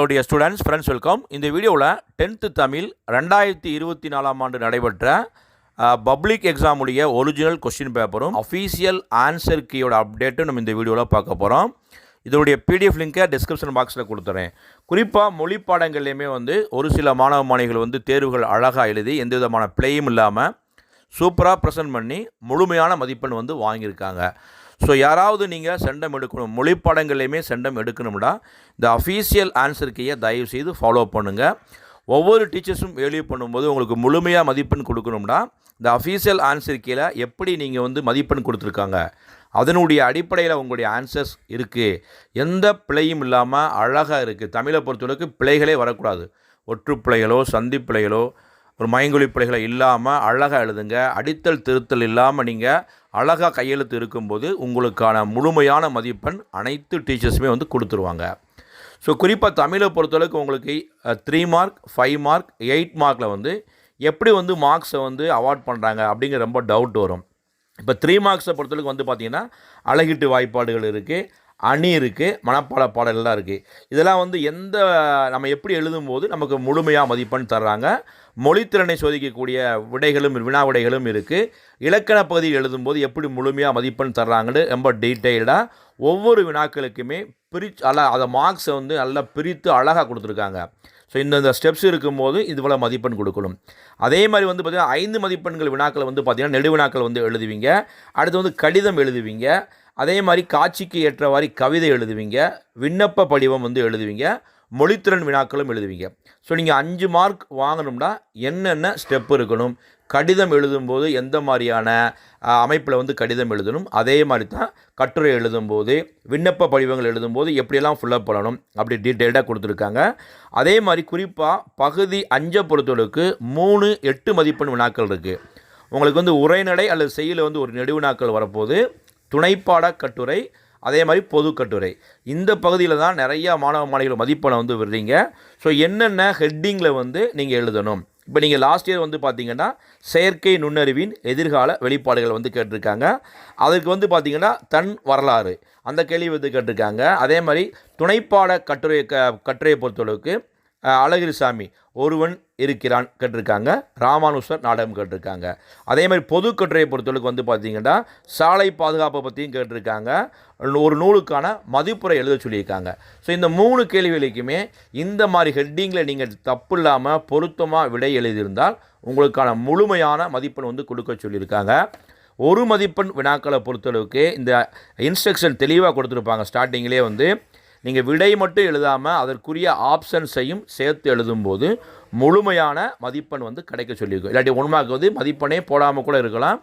Hello dear students, friends welcome. இந்த வீடியோவில் 10th Tamil 2024 ஆண்டு நடைபெற்ற பப்ளிக் எக்ஸாம் உடைய ஒரிஜினல் கொஸ்டின் பேப்பரும் அஃபீஷியல் ஆன்சர் கீயோட அப்டேட்டும் நம்ம இந்த வீடியோவில் பார்க்க போகிறோம். இதோடைய பிடிஎஃப் லிங்கை டிஸ்கிரிப்ஷன் பாக்ஸில் கொடுத்துறேன். குறிப்பாக மொழி பாடங்கள்லையுமே ஒரு சில மாணவ மாணவிகள் தேர்வுகள் அழகாக எழுதி எந்த விதமான பிளேயும் இல்லாமல் சூப்பராக ப்ரெசென்ட் பண்ணி முழுமையான மதிப்பெண் வாங்கியிருக்காங்க. ஸோ யாராவது நீங்கள் சென்டம் எடுக்கணும், மொழி பாடங்கள்லையுமே சென்டம் எடுக்கணும்னா இந்த அஃபீஷியல் ஆன்சர் கீயை தயவு செய்து ஃபாலோ பண்ணுங்கள். ஒவ்வொரு டீச்சர்ஸும் வேல்யூ பண்ணும்போது உங்களுக்கு முழுமையாக மதிப்பெண் கொடுக்கணும்னா இந்த அஃபீஷியல் ஆன்சர் கீழே எப்படி நீங்கள் மதிப்பெண் கொடுத்துருக்காங்க, அதனுடைய அடிப்படையில் உங்களுடைய ஆன்சர்ஸ் இருக்குது, எந்த பிழையும் இல்லாமல் அழகாக இருக்குது. தமிழை பொறுத்தவரைக்கு பிழைகளே வரக்கூடாது. ஒற்று பிழைகளோ சந்தி பிழைகளோ ஒரு மயங்கொலி பிழைகளை இல்லாமல் அழகாக எழுதுங்க. அடித்தல் திருத்தல் இல்லாமல் நீங்கள் அழகாக கையெழுத்து இருக்கும்போது உங்களுக்கான முழுமையான மதிப்பெண் அனைத்து டீச்சர்ஸுமே கொடுத்துருவாங்க. ஸோ குறிப்பாக தமிழை பொறுத்தளவுக்கு உங்களுக்கு 3 மார்க் 5 மார்க் 8 மார்க்கில் எப்படி மார்க்ஸை அவார்ட் பண்ணுறாங்க அப்படிங்கிற ரொம்ப டவுட் வரும். இப்போ 3 மார்க்ஸை பொறுத்தளவுக்கு பார்த்தீங்கன்னா அழகீட்டு வாய்ப்பாடுகள் இருக்குது, அணி இருக்குது, மனப்பாட பாடல்கள்லாம் இருக்குது. இதெல்லாம் எந்த நம்ம எப்படி எழுதும்போது நமக்கு முழுமையாக மதிப்பெண் தர்றாங்க. மொழித்திறனை சோதிக்கக்கூடிய விடைகளும் வினா விடைகளும் இருக்குது. இலக்கண பகுதியில் எழுதும்போது எப்படி முழுமையாக மதிப்பெண் தர்றாங்கன்னு ரொம்ப டீட்டெயில்டாக ஒவ்வொரு வினாக்களுக்குமே அதை மார்க்ஸை நல்லா பிரித்து அழகாக கொடுத்துருக்காங்க. ஸோ இந்த ஸ்டெப்ஸ் இருக்கும்போது இதுபோல் மதிப்பெண் கொடுக்கணும். அதே மாதிரி பார்த்திங்கன்னா 5 மதிப்பெண்கள் வினாக்கள் பார்த்திங்கன்னா நெடுவினாக்கள் எழுதுவீங்க. அடுத்து கடிதம் எழுதுவீங்க. அதே மாதிரி காட்சிக்கு ஏற்றவாறு கவிதை எழுதுவீங்க, விண்ணப்ப படிவம் எழுதுவீங்க, மொழித்திறன் வினாக்களும் எழுதுவீங்க. ஸோ நீங்கள் 5 மார்க் வாங்கணும்னா என்னென்ன ஸ்டெப் இருக்கணும், கடிதம் எழுதும்போது எந்த மாதிரியான அமைப்பில் கடிதம் எழுதணும், அதே மாதிரி தான் கட்டுரை எழுதும்போது விண்ணப்ப படிவங்கள் எழுதும்போது எப்படியெல்லாம் ஃபுல்லப் பண்ணணும் அப்படி டீட்டெயில்டாக கொடுத்துருக்காங்க. அதே மாதிரி குறிப்பாக பகுதி 5 பொறுத்தளவுக்கு 3 8 மதிப்பெண் வினாக்கள் இருக்குது. உங்களுக்கு உரைநடை அல்லது செய்யல ஒரு நெடுவினாக்கள் வரப்போது, துணைப்பாட கட்டுரை, அதே மாதிரி பொது கட்டுரை. இந்த பகுதியில் தான் நிறையா மாணவ மாணவிகள் மதிப்பெண்ணை விடுறீங்க. ஸோ என்னென்ன ஹெட்டிங்கில் நீங்கள் எழுதணும். இப்போ நீங்கள் லாஸ்ட் இயர் பார்த்தீங்கன்னா செயற்கை நுண்ணறிவின் எதிர்கால வெளிப்பாடுகள் கேட்டிருக்காங்க. அதுக்கு பார்த்தீங்கன்னா தன் வரலாறு அந்த கேள்வி கேட்டிருக்காங்க. அதே மாதிரி துணைப்பாட கட்டுரையை பொறுத்தளவுக்கு அழகிரிசாமி ஒருவன் இருக்கிறான் கேட்டிருக்காங்க, ராமானுஷர் நாடகம் கேட்டிருக்காங்க. அதே மாதிரி பொது கட்டுரையை பொறுத்தளவுக்கு பார்த்தீங்கன்னா சாலை பாதுகாப்பை பற்றியும் கேட்டிருக்காங்க. ஒரு நூலுக்கான மதிப்புரை எழுத சொல்லியிருக்காங்க. ஸோ இந்த 3 கேள்விகளுக்குமே இந்த மாதிரி ஹெட்டிங்கில் நீங்கள் தப்பு இல்லாமல் பொருத்தமாக விடை எழுதியிருந்தால் உங்களுக்கான முழுமையான மதிப்பெண் கொடுக்க சொல்லியிருக்காங்க. ஒரு மதிப்பெண் வினாக்களை பொறுத்தளவுக்கு இந்த இன்ஸ்ட்ரக்ஷன் தெளிவாக கொடுத்துருப்பாங்க. ஸ்டார்டிங்லேயே நீங்கள் விடை மட்டும் எழுதாமல் அதற்குரிய ஆப்ஷன்ஸையும் சேர்த்து எழுதும்போது முழுமையான மதிப்பெண் கிடைக்க சொல்லியிருக்கும். இல்லாட்டி 1 மார்க் மதிப்பெண்ணே போடாமல் கூட இருக்கலாம்.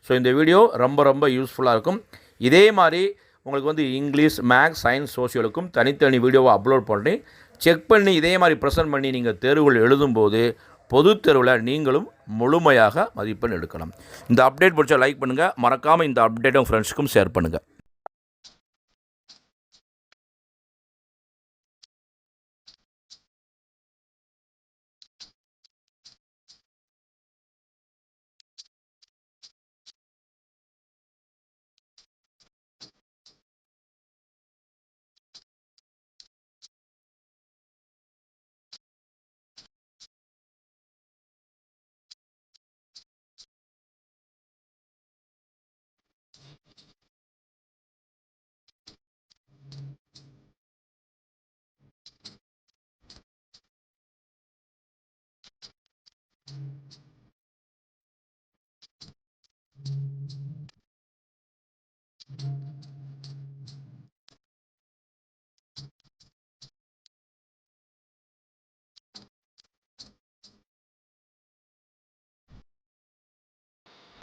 ஸோ இந்த வீடியோ ரொம்ப ரொம்ப யூஸ்ஃபுல்லாக இருக்கும். இதே மாதிரி உங்களுக்கு இங்கிலீஷ், மேக்ஸ், சயின்ஸ், சோஷியலுக்கும் தனித்தனி வீடியோவை அப்லோட் பண்ணி செக் பண்ணி இதே மாதிரி ப்ரெசென்ட் பண்ணி நீங்கள் தேர்வுகள் எழுதும்போது பொதுத் தேர்வில் நீங்களும் முழுமையாக மதிப்பெண் எடுக்கணும். இந்த அப்டேட் பிடிச்சா லைக் பண்ணுங்கள். மறக்காமல் இந்த அப்டேட்டை உங்கள் ஃப்ரெண்ட்ஸுக்கும் ஷேர் பண்ணுங்கள்.